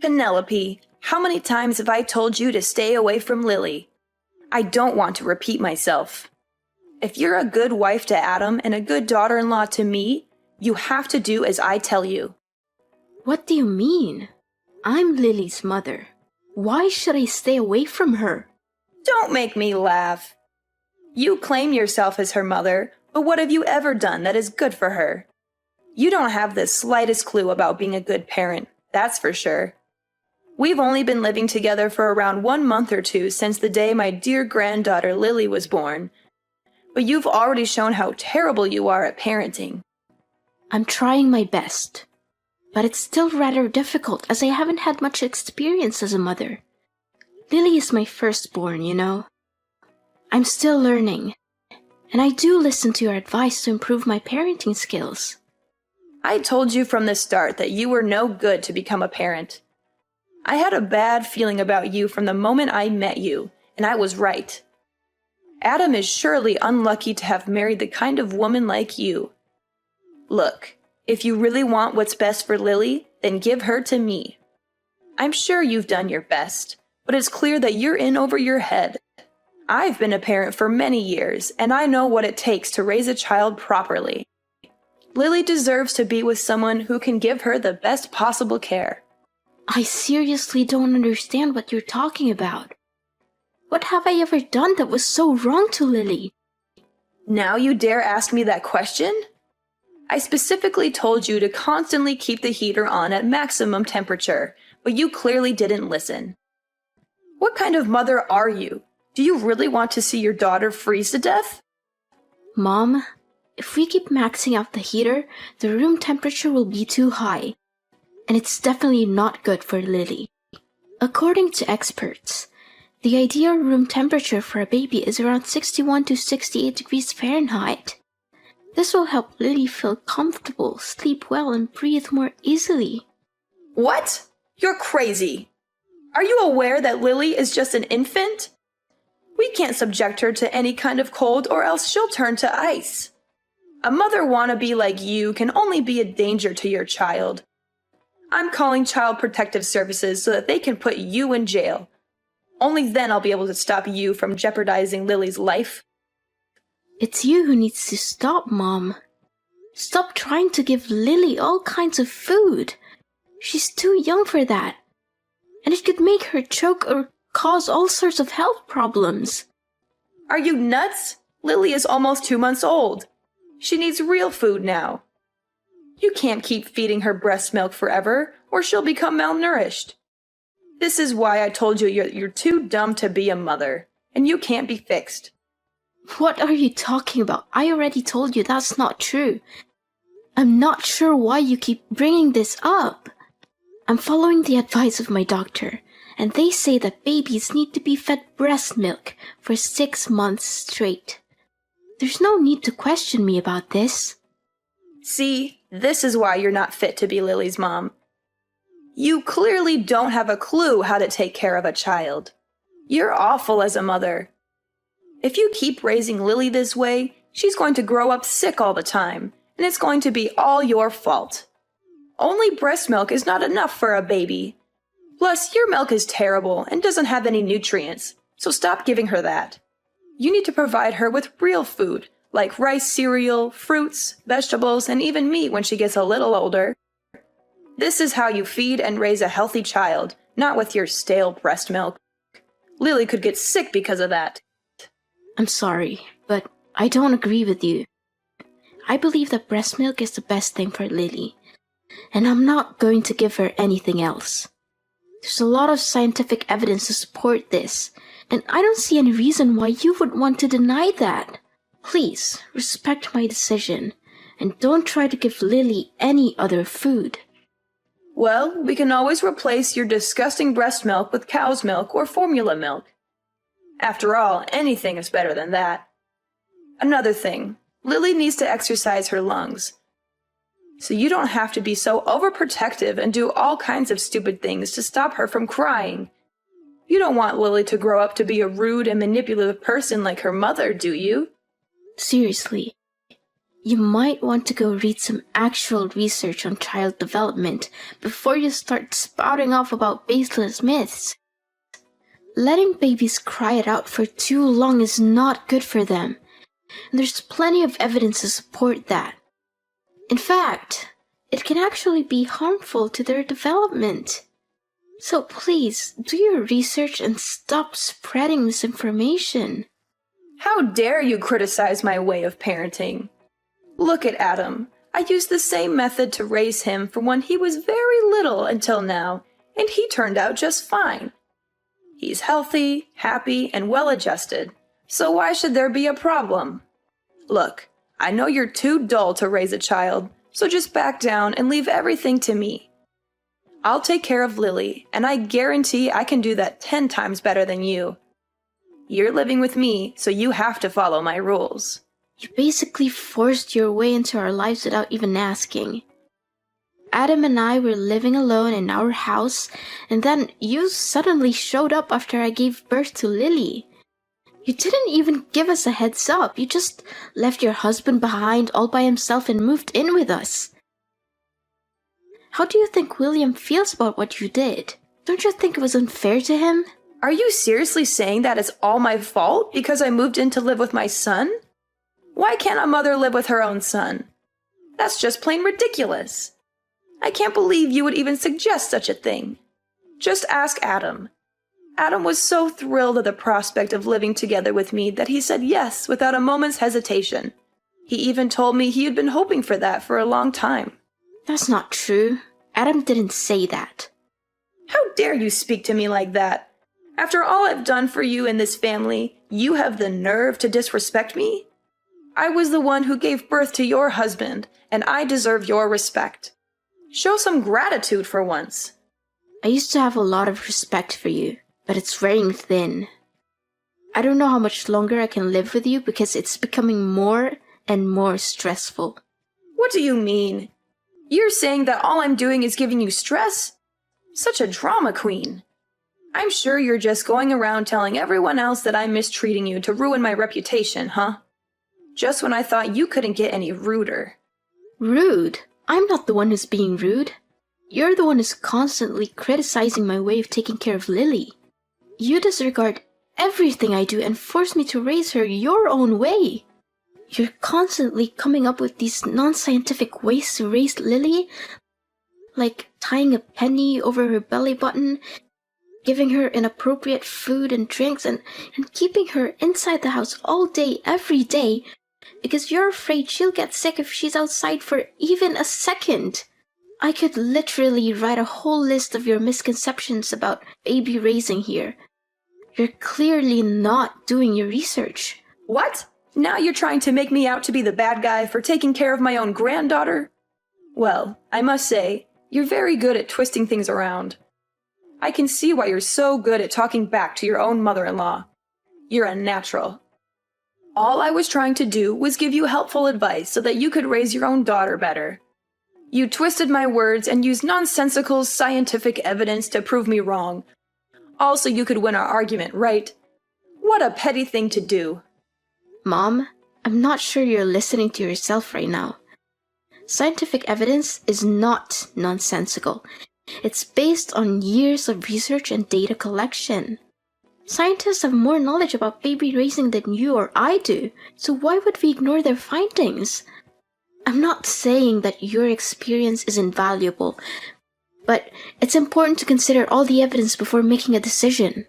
Penelope, how many times have I told you to stay away from Lily? I don't want to repeat myself. If you're a good wife to Adam and a good daughter-in-law to me, you have to do as I tell you. What do you mean? I'm Lily's mother. Why should I stay away from her? Don't make me laugh. You claim yourself as her mother, but what have you ever done that is good for her? You don't have the slightest clue about being a good parent, that's for sure. We've only been living together for around 1 month or 2 since the day my dear granddaughter Lily was born. But you've already shown how terrible you are at parenting. I'm trying my best. But it's still rather difficult as I haven't had much experience as a mother. Lily is my firstborn, you know. I'm still learning. And I do listen to your advice to improve my parenting skills. I told you from the start that you were no good to become a parent. I had a bad feeling about you from the moment I met you, and I was right. Adam is surely unlucky to have married the kind of woman like you. Look, if you really want what's best for Lily, then give her to me. I'm sure you've done your best, but it's clear that you're in over your head. I've been a parent for many years, and I know what it takes to raise a child properly. Lily deserves to be with someone who can give her the best possible care. I seriously don't understand what you're talking about. What have I ever done that was so wrong to Lily? Now you dare ask me that question? I specifically told you to constantly keep the heater on at maximum temperature, but you clearly didn't listen. What kind of mother are you? Do you really want to see your daughter freeze to death? Mom, if we keep maxing out the heater, the room temperature will be too high. And it's definitely not good for Lily. According to experts, the ideal room temperature for a baby is around 61 to 68 degrees Fahrenheit. This will help Lily feel comfortable, sleep well, and breathe more easily. What? You're crazy. Are you aware that Lily is just an infant? We can't subject her to any kind of cold or else she'll turn to ice. A mother wannabe like you can only be a danger to your child. I'm calling Child Protective Services so that they can put you in jail. Only then I'll be able to stop you from jeopardizing Lily's life. It's you who needs to stop, Mom. Stop trying to give Lily all kinds of food. She's too young for that. And it could make her choke or cause all sorts of health problems. Are you nuts? Lily is almost 2 months old. She needs real food now. You can't keep feeding her breast milk forever, or she'll become malnourished. This is why I told you you're too dumb to be a mother, and you can't be fixed. What are you talking about? I already told you that's not true. I'm not sure why you keep bringing this up. I'm following the advice of my doctor, and they say that babies need to be fed breast milk for 6 months straight. There's no need to question me about this. See, this is why you're not fit to be Lily's mom. You clearly don't have a clue how to take care of a child. You're awful as a mother. If you keep raising Lily this way, she's going to grow up sick all the time, and it's going to be all your fault. Only breast milk is not enough for a baby. Plus, your milk is terrible and doesn't have any nutrients, so stop giving her that. You need to provide her with real food, like rice cereal, fruits, vegetables, and even meat when she gets a little older. This is how you feed and raise a healthy child, not with your stale breast milk. Lily could get sick because of that. I'm sorry, but I don't agree with you. I believe that breast milk is the best thing for Lily, and I'm not going to give her anything else. There's a lot of scientific evidence to support this, and I don't see any reason why you would want to deny that. Please, respect my decision, and don't try to give Lily any other food. Well, we can always replace your disgusting breast milk with cow's milk or formula milk. After all, anything is better than that. Another thing, Lily needs to exercise her lungs. So you don't have to be so overprotective and do all kinds of stupid things to stop her from crying. You don't want Lily to grow up to be a rude and manipulative person like her mother, do you? Seriously, You might want to go read some actual research on child development before you start spouting off about baseless myths. Letting babies cry it out for too long is not good for them, and there's plenty of evidence to support that. In fact, it can actually be harmful to their development. So please, do your research and stop spreading misinformation. How dare you criticize my way of parenting? Look at Adam. I used the same method to raise him from when he was very little until now, and he turned out just fine. He's healthy, happy, and well-adjusted, so why should there be a problem? Look, I know you're too dull to raise a child, so just back down and leave everything to me. I'll take care of Lily, and I guarantee I can do that 10 times better than you. You're living with me, so you have to follow my rules. You basically forced your way into our lives without even asking. Adam and I were living alone in our house, and then you suddenly showed up after I gave birth to Lily. You didn't even give us a heads up. You just left your husband behind all by himself and moved in with us. How do you think William feels about what you did? Don't you think it was unfair to him? Are you seriously saying that it's all my fault because I moved in to live with my son? Why can't a mother live with her own son? That's just plain ridiculous. I can't believe you would even suggest such a thing. Just ask Adam. Adam was so thrilled at the prospect of living together with me that he said yes without a moment's hesitation. He even told me he had been hoping for that for a long time. That's not true. Adam didn't say that. How dare you speak to me like that? After all I've done for you in this family, you have the nerve to disrespect me? I was the one who gave birth to your husband, and I deserve your respect. Show some gratitude for once. I used to have a lot of respect for you, but it's wearing thin. I don't know how much longer I can live with you because it's becoming more and more stressful. What do you mean? You're saying that all I'm doing is giving you stress? Such a drama queen. I'm sure you're just going around telling everyone else that I'm mistreating you to ruin my reputation, huh? Just when I thought you couldn't get any ruder. Rude? I'm not the one who's being rude. You're the one who's constantly criticizing my way of taking care of Lily. You disregard everything I do and force me to raise her your own way. You're constantly coming up with these non-scientific ways to raise Lily, like tying a penny over her belly button, giving her inappropriate food and drinks, and keeping her inside the house all day, every day, because you're afraid she'll get sick if she's outside for even a second. I could literally write a whole list of your misconceptions about baby raising here. You're clearly not doing your research. What? Now you're trying to make me out to be the bad guy for taking care of my own granddaughter? Well, I must say, you're very good at twisting things around. I can see why you're so good at talking back to your own mother-in-law. You're a natural. All I was trying to do was give you helpful advice so that you could raise your own daughter better. You twisted my words and used nonsensical scientific evidence to prove me wrong. Also, you could win our argument, right? What a petty thing to do. Mom, I'm not sure you're listening to yourself right now. Scientific evidence is not nonsensical. It's based on years of research and data collection. Scientists have more knowledge about baby raising than you or I do, so why would we ignore their findings? I'm not saying that your experience is invaluable, but it's important to consider all the evidence before making a decision.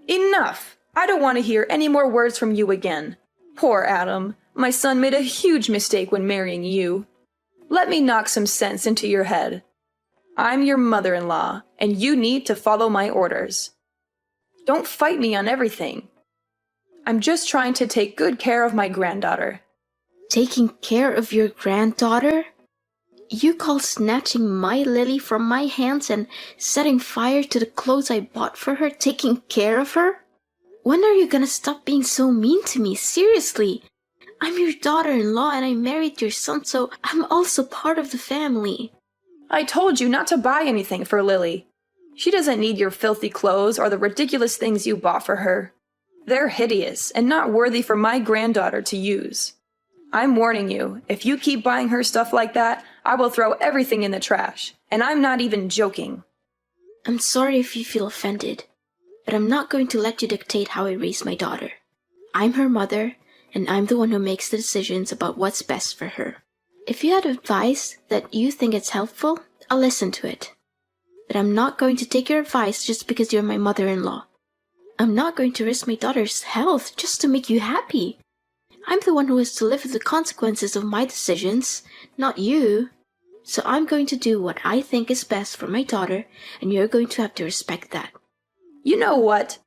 Enough! I don't want to hear any more words from you again. Poor Adam. My son made a huge mistake when marrying you. Let me knock some sense into your head. I'm your mother-in-law, and you need to follow my orders. Don't fight me on everything. I'm just trying to take good care of my granddaughter. Taking care of your granddaughter? You call snatching my Lily from my hands and setting fire to the clothes I bought for her taking care of her? When are you gonna stop being so mean to me? Seriously. I'm your daughter-in-law and I married your son, so I'm also part of the family. I told you not to buy anything for Lily. She doesn't need your filthy clothes or the ridiculous things you bought for her. They're hideous and not worthy for my granddaughter to use. I'm warning you, if you keep buying her stuff like that, I will throw everything in the trash. And I'm not even joking. I'm sorry if you feel offended, but I'm not going to let you dictate how I raise my daughter. I'm her mother, and I'm the one who makes the decisions about what's best for her. If you have advice that you think is helpful, I'll listen to it. But I'm not going to take your advice just because you're my mother-in-law. I'm not going to risk my daughter's health just to make you happy. I'm the one who has to live with the consequences of my decisions, not you. So I'm going to do what I think is best for my daughter, and you're going to have to respect that. You know what?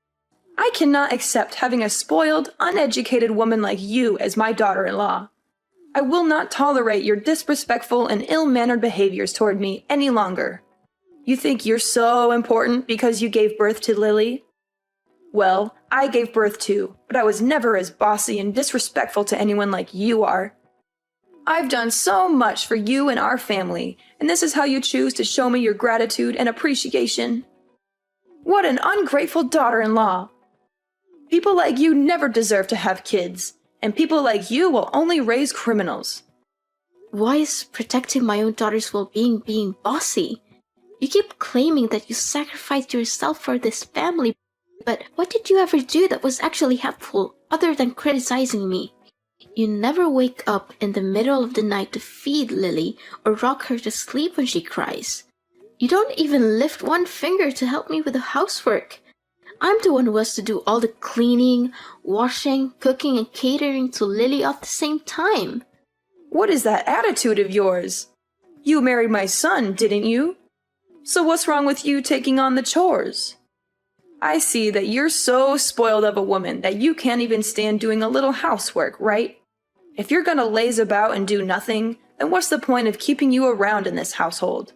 I cannot accept having a spoiled, uneducated woman like you as my daughter-in-law. I will not tolerate your disrespectful and ill-mannered behaviors toward me any longer. You think you're so important because you gave birth to Lily? Well, I gave birth too, but I was never as bossy and disrespectful to anyone like you are. I've done so much for you and our family, and this is how you choose to show me your gratitude and appreciation? What an ungrateful daughter-in-law! People like you never deserve to have kids, and people like you will only raise criminals. Why is protecting my own daughter's well-being being bossy? You keep claiming that you sacrificed yourself for this family, but what did you ever do that was actually helpful other than criticizing me? You never wake up in the middle of the night to feed Lily or rock her to sleep when she cries. You don't even lift one finger to help me with the housework. I'm the one who has to do all the cleaning, washing, cooking, and catering to Lily at the same time. What is that attitude of yours? You married my son, didn't you? So what's wrong with you taking on the chores? I see that you're so spoiled of a woman that you can't even stand doing a little housework, right? If you're gonna laze about and do nothing, then what's the point of keeping you around in this household?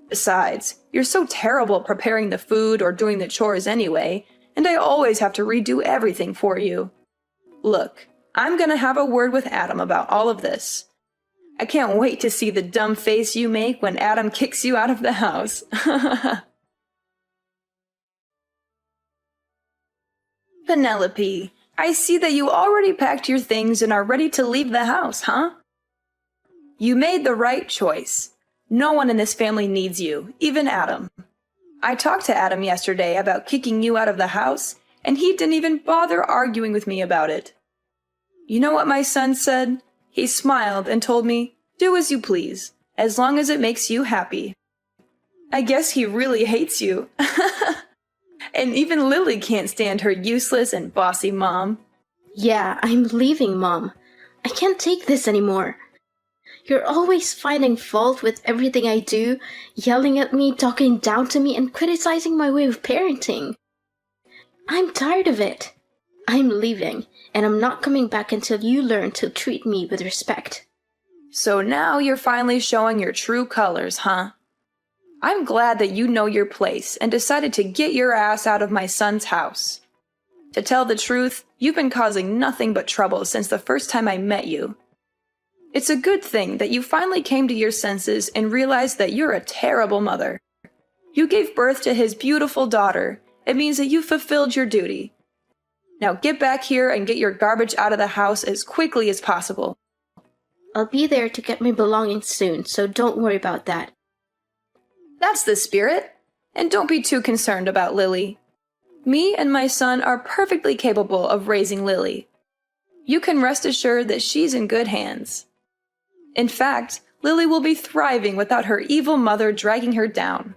Besides, you're so terrible at preparing the food or doing the chores anyway, and I always have to redo everything for you. Look, I'm gonna have a word with Adam about all of this. I can't wait to see the dumb face you make when Adam kicks you out of the house. Penelope, I see that you already packed your things and are ready to leave the house, huh? You made the right choice. No one in this family needs you, even Adam. I talked to Adam yesterday about kicking you out of the house, and he didn't even bother arguing with me about it. You know what my son said? He smiled and told me, "Do as you please, as long as it makes you happy." I guess he really hates you. And even Lily can't stand her useless and bossy mom. Yeah, I'm leaving, Mom. I can't take this anymore. You're always finding fault with everything I do, yelling at me, talking down to me, and criticizing my way of parenting. I'm tired of it. I'm leaving, and I'm not coming back until you learn to treat me with respect. So now you're finally showing your true colors, huh? I'm glad that you know your place and decided to get your ass out of my son's house. To tell the truth, you've been causing nothing but trouble since the first time I met you. It's a good thing that you finally came to your senses and realized that you're a terrible mother. You gave birth to his beautiful daughter. It means that you fulfilled your duty. Now get back here and get your garbage out of the house as quickly as possible. I'll be there to get my belongings soon, so don't worry about that. That's the spirit. And don't be too concerned about Lily. Me and my son are perfectly capable of raising Lily. You can rest assured that she's in good hands. In fact, Lily will be thriving without her evil mother dragging her down.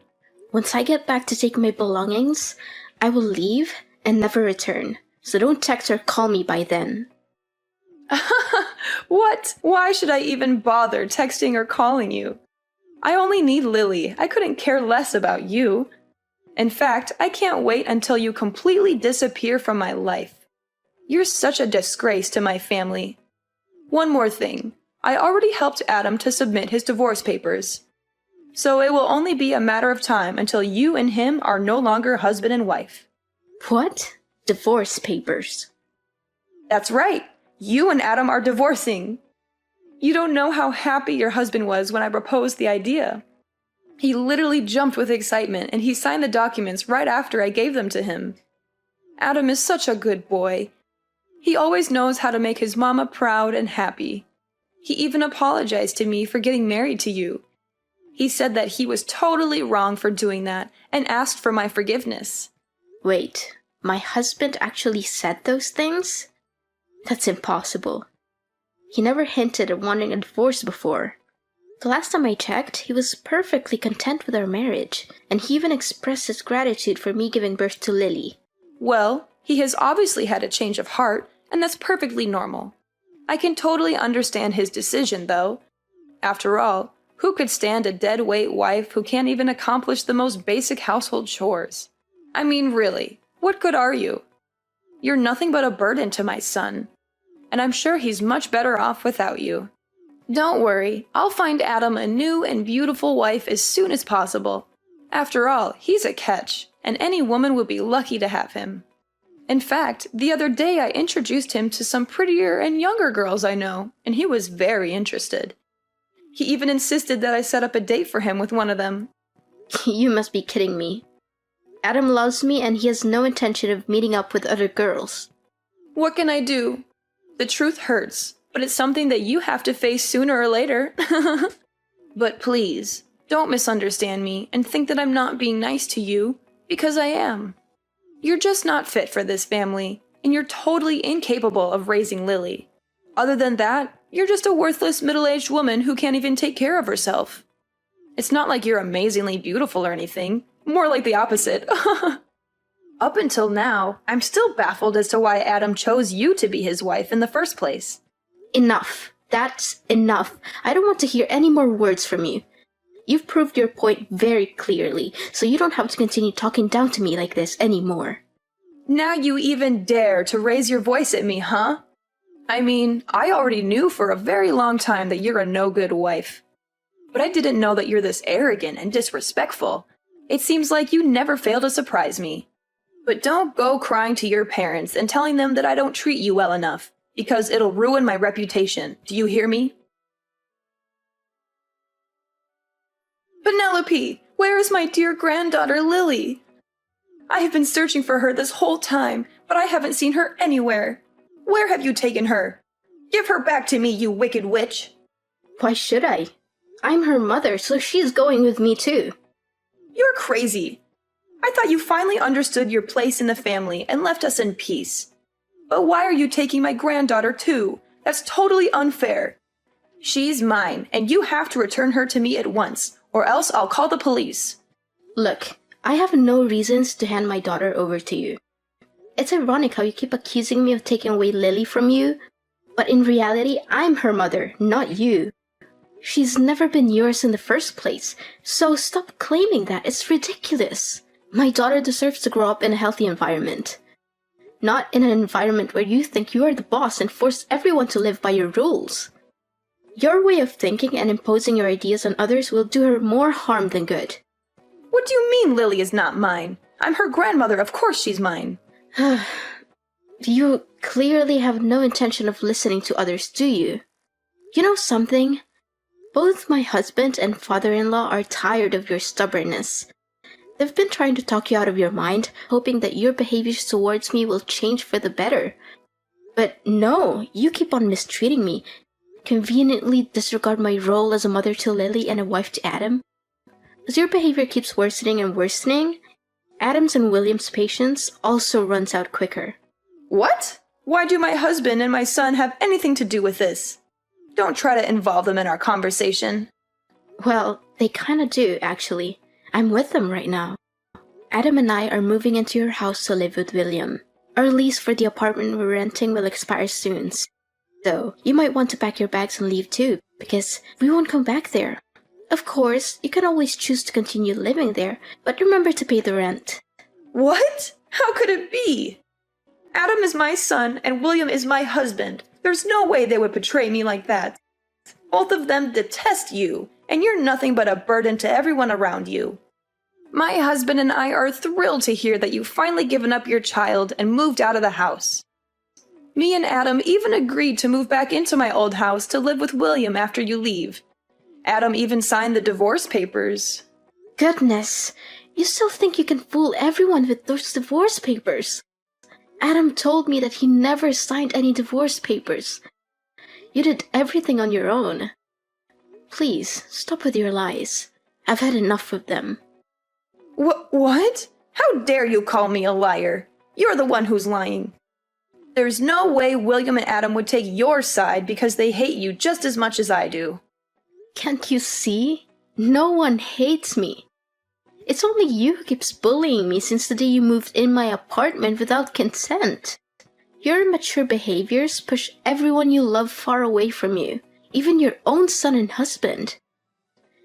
Once I get back to take my belongings, I will leave and never return, so don't text or call me by then. What? Why should I even bother texting or calling you? I only need Lily. I couldn't care less about you. In fact, I can't wait until you completely disappear from my life. You're such a disgrace to my family. One more thing. I already helped Adam to submit his divorce papers. So it will only be a matter of time until you and him are no longer husband and wife. What? Divorce papers? That's right. You and Adam are divorcing. You don't know how happy your husband was when I proposed the idea. He literally jumped with excitement, and he signed the documents right after I gave them to him. Adam is such a good boy. He always knows how to make his mama proud and happy. He even apologized to me for getting married to you. He said that he was totally wrong for doing that and asked for my forgiveness. Wait, my husband actually said those things? That's impossible. He never hinted at wanting a divorce before. The last time I checked, he was perfectly content with our marriage, and he even expressed his gratitude for me giving birth to Lily. Well, he has obviously had a change of heart, and that's perfectly normal. I can totally understand his decision, though. After all, who could stand a dead-weight wife who can't even accomplish the most basic household chores? I mean, really, what good are you? You're nothing but a burden to my son, and I'm sure he's much better off without you. Don't worry, I'll find Adam a new and beautiful wife as soon as possible. After all, he's a catch, and any woman would be lucky to have him. In fact, the other day I introduced him to some prettier and younger girls I know, and he was very interested. He even insisted that I set up a date for him with one of them. You must be kidding me. Adam loves me and he has no intention of meeting up with other girls. What can I do? The truth hurts, but it's something that you have to face sooner or later. But please, don't misunderstand me and think that I'm not being nice to you, because I am. You're just not fit for this family, and you're totally incapable of raising Lily. Other than that, you're just a worthless middle-aged woman who can't even take care of herself. It's not like you're amazingly beautiful or anything, more like the opposite. Up until now, I'm still baffled as to why Adam chose you to be his wife in the first place. Enough. That's enough. I don't want to hear any more words from you. You've proved your point very clearly, so you don't have to continue talking down to me like this anymore. Now you even dare to raise your voice at me, huh? I mean, I already knew for a very long time that you're a no-good wife. But I didn't know that you're this arrogant and disrespectful. It seems like you never fail to surprise me. But don't go crying to your parents and telling them that I don't treat you well enough, because it'll ruin my reputation. Do you hear me? Penelope, where is my dear granddaughter Lily? I have been searching for her this whole time, but I haven't seen her anywhere. Where have you taken her? Give her back to me, you wicked witch! Why should I? I'm her mother, so she's going with me too. You're crazy. I thought you finally understood your place in the family and left us in peace. But why are you taking my granddaughter too? That's totally unfair. She's mine, and you have to return her to me at once, or else I'll call the police. Look, I have no reasons to hand my daughter over to you. It's ironic how you keep accusing me of taking away Lily from you, but in reality, I'm her mother, not you. She's never been yours in the first place, so stop claiming that. It's ridiculous. My daughter deserves to grow up in a healthy environment. Not in an environment where you think you are the boss and force everyone to live by your rules. Your way of thinking and imposing your ideas on others will do her more harm than good. What do you mean Lily is not mine? I'm her grandmother, of course she's mine. You clearly have no intention of listening to others, do you? You know something? Both my husband and father-in-law are tired of your stubbornness. They've been trying to talk you out of your mind, hoping that your behaviors towards me will change for the better. But no, you keep on mistreating me, conveniently disregard my role as a mother to Lily and a wife to Adam. As your behavior keeps worsening and worsening, Adam's and William's patience also runs out quicker. What? Why do my husband and my son have anything to do with this? Don't try to involve them in our conversation. Well, they kinda do, actually. I'm with them right now. Adam and I are moving into your house to live with William. Our lease for the apartment we're renting will expire soon, so you might want to pack your bags and leave too, because we won't come back there. Of course, you can always choose to continue living there, but remember to pay the rent. What? How could it be? Adam is my son and William is my husband. There's no way they would betray me like that. Both of them detest you, and you're nothing but a burden to everyone around you. My husband and I are thrilled to hear that you've finally given up your child and moved out of the house. Me and Adam even agreed to move back into my old house to live with William after you leave. Adam even signed the divorce papers. Goodness, you still think you can fool everyone with those divorce papers? Adam told me that he never signed any divorce papers. You did everything on your own. Please, stop with your lies. I've had enough of them. What? How dare you call me a liar? You're the one who's lying. There's no way William and Adam would take your side because they hate you just as much as I do. Can't you see? No one hates me. It's only you who keeps bullying me since the day you moved in my apartment without consent. Your immature behaviors push everyone you love far away from you, even your own son and husband.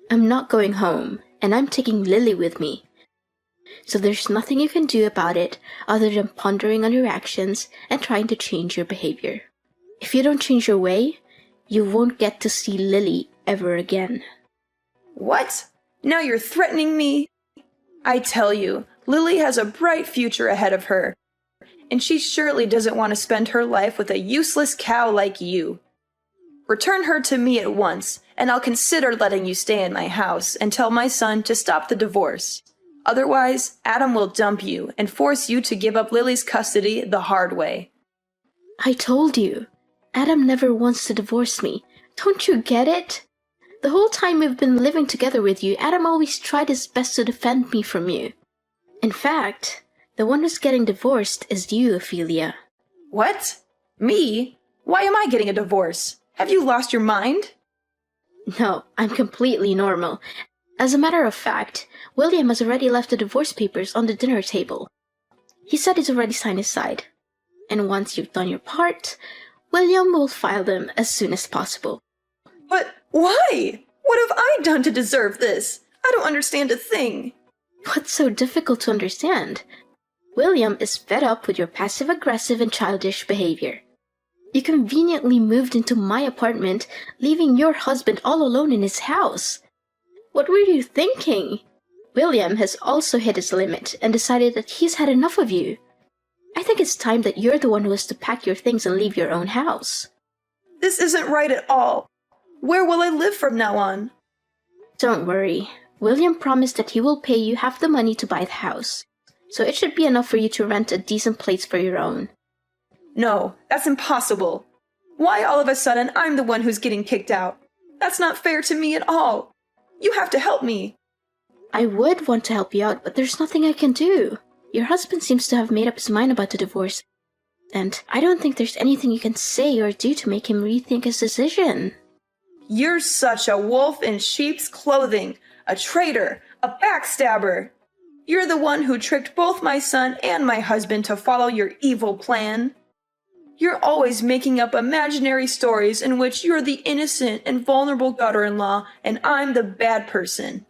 I'm not going home, and I'm taking Lily with me. So there's nothing you can do about it other than pondering on your actions and trying to change your behavior. If you don't change your way, you won't get to see Lily ever again. What? Now you're threatening me? I tell you, Lily has a bright future ahead of her, and she surely doesn't want to spend her life with a useless cow like you. Return her to me at once, and I'll consider letting you stay in my house and tell my son to stop the divorce. Otherwise, Adam will dump you and force you to give up Lily's custody the hard way. I told you, Adam never wants to divorce me. Don't you get it? The whole time we've been living together with you, Adam always tried his best to defend me from you. In fact, the one who's getting divorced is you, Ophelia. What? Me? Why am I getting a divorce? Have you lost your mind? No, I'm completely normal. As a matter of fact, William has already left the divorce papers on the dinner table. He said he's already signed his side. And once you've done your part, William will file them as soon as possible. But why? What have I done to deserve this? I don't understand a thing. What's so difficult to understand? William is fed up with your passive-aggressive and childish behavior. You conveniently moved into my apartment, leaving your husband all alone in his house. What were you thinking? William has also hit his limit and decided that he's had enough of you. I think it's time that you're the one who has to pack your things and leave your own house. This isn't right at all. Where will I live from now on? Don't worry. William promised that he will pay you half the money to buy the house, so it should be enough for you to rent a decent place for your own. No, that's impossible. Why all of a sudden I'm the one who's getting kicked out? That's not fair to me at all. You have to help me. I would want to help you out, but there's nothing I can do. Your husband seems to have made up his mind about the divorce, and I don't think there's anything you can say or do to make him rethink his decision. You're such a wolf in sheep's clothing, a traitor, a backstabber. You're the one who tricked both my son and my husband to follow your evil plan. You're always making up imaginary stories in which you're the innocent and vulnerable daughter-in-law and I'm the bad person.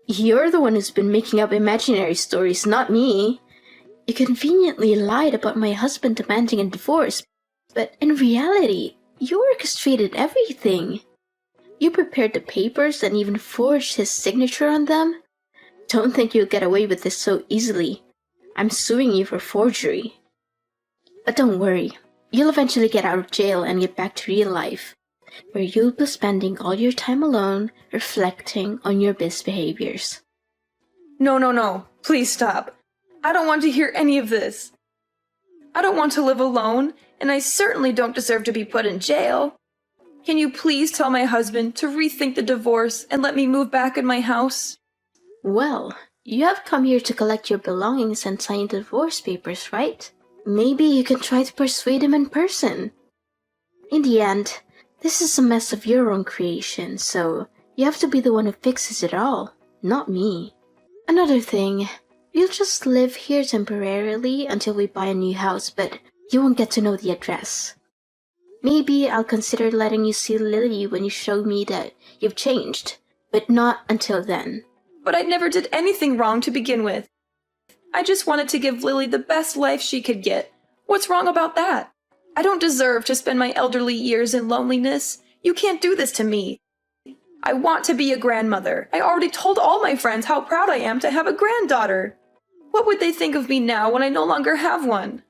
You're the one who's been making up imaginary stories, not me. You conveniently lied about my husband demanding a divorce, but in reality, you orchestrated everything. You prepared the papers and even forged his signature on them. Don't think you'll get away with this so easily. I'm suing you for forgery. But don't worry, you'll eventually get out of jail and get back to real life, where you'll be spending all your time alone, reflecting on your misbehaviors. No. Please stop. I don't want to hear any of this. I don't want to live alone, and I certainly don't deserve to be put in jail. Can you please tell my husband to rethink the divorce and let me move back in my house? Well, you have come here to collect your belongings and sign the divorce papers, right? Maybe you can try to persuade him in person. In the end, this is a mess of your own creation, so you have to be the one who fixes it all, not me. Another thing, you'll just live here temporarily until we buy a new house, but you won't get to know the address. Maybe I'll consider letting you see Lily when you show me that you've changed, but not until then. But I never did anything wrong to begin with. I just wanted to give Lily the best life she could get. What's wrong about that? I don't deserve to spend my elderly years in loneliness. You can't do this to me. I want to be a grandmother. I already told all my friends how proud I am to have a granddaughter. What would they think of me now when I no longer have one?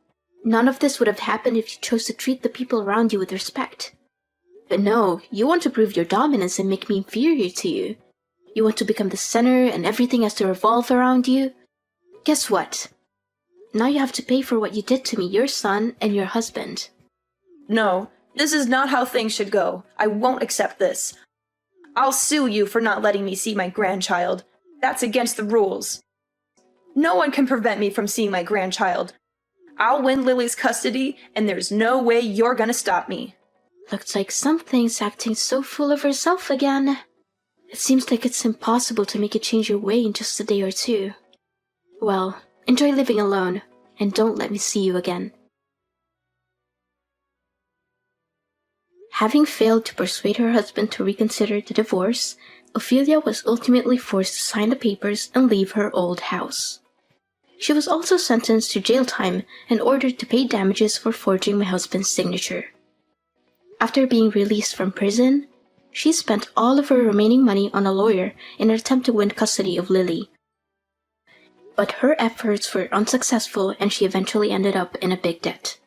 None of this would have happened if you chose to treat the people around you with respect. But no, you want to prove your dominance and make me inferior to you. You want to become the center and everything has to revolve around you. Guess what? Now you have to pay for what you did to me, your son, and your husband. No, This is not how things should go. I won't accept this. I'll sue you for not letting me see my grandchild. That's against the rules. No one can prevent me from seeing my grandchild. I'll win Lily's custody, and there's no way you're gonna stop me. Looks like something's acting so full of herself again. It seems like it's impossible to make it change your way in just a day or two. Well, enjoy living alone, and don't let me see you again. Having failed to persuade her husband to reconsider the divorce, Ophelia was ultimately forced to sign the papers and leave her old house. She was also sentenced to jail time and ordered to pay damages for forging my husband's signature. After being released from prison, she spent all of her remaining money on a lawyer in an attempt to win custody of Lily. But her efforts were unsuccessful and she eventually ended up in a big debt.